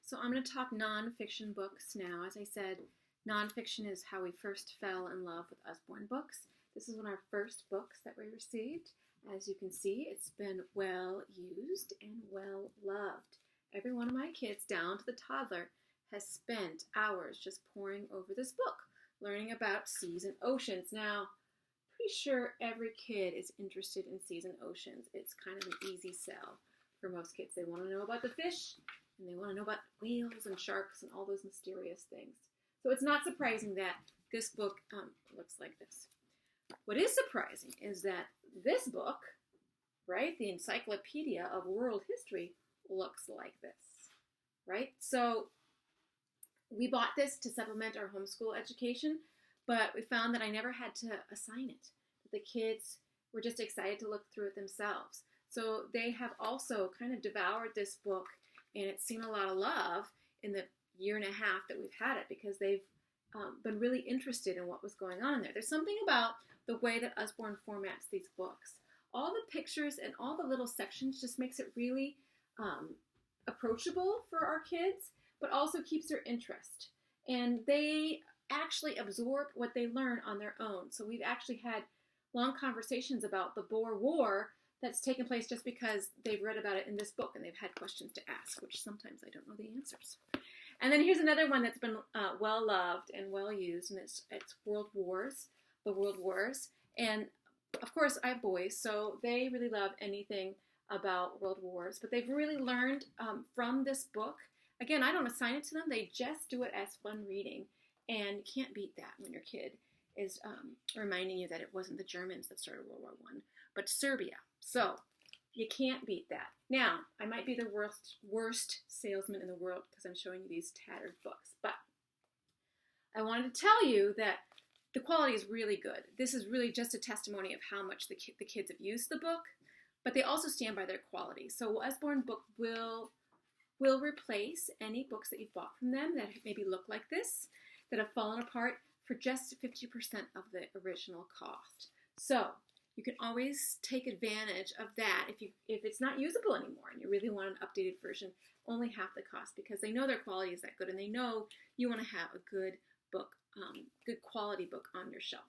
So I'm going to talk nonfiction books now. As I said, nonfiction is how we first fell in love with Usborne Books. This is one of our first books that we received. As you can see, it's been well used and well loved. Every one of my kids, down to the toddler, has spent hours just poring over this book, learning about seas and oceans. Now, pretty sure every kid is interested in seas and oceans. It's kind of an easy sell for most kids. They want to know about the fish, and they want to know about whales and sharks and all those mysterious things. So it's not surprising that this book looks like this. What is surprising is that this book, right, the Encyclopedia of World History, looks like this, right? So we bought this to supplement our homeschool education, but we found that I never had to assign it. The kids were just excited to look through it themselves. So they have also kind of devoured this book, and it's seen a lot of love in the year and a half that we've had it because they've been really interested in what was going on in there. There's something about the way that Usborne formats these books. All the pictures and all the little sections just makes it really approachable for our kids, but also keeps their interest. And they actually absorb what they learn on their own. So we've actually had long conversations about the Boer War that's taken place just because they've read about it in this book and they've had questions to ask, which sometimes I don't know the answers. And then here's another one that's been well loved and well used, and it's World Wars, the World Wars. And of course, I have boys, so they really love anything about World Wars, but they've really learned from this book. Again, I don't assign it to them, they just do it as fun reading, and you can't beat that when your kid is reminding you that it wasn't the Germans that started World War I, but Serbia. So you can't beat that. Now, I might be the worst salesman in the world because I'm showing you these tattered books, but I wanted to tell you that the quality is really good. This is really just a testimony of how much the kids have used the book, but they also stand by their quality. So Usborne Book will replace any books that you've bought from them that maybe look like this, that have fallen apart for just 50% of the original cost. So you can always take advantage of that if it's not usable anymore and you really want an updated version, only half the cost, because they know their quality is that good and they know you want to have a good book, good quality book on your shelf.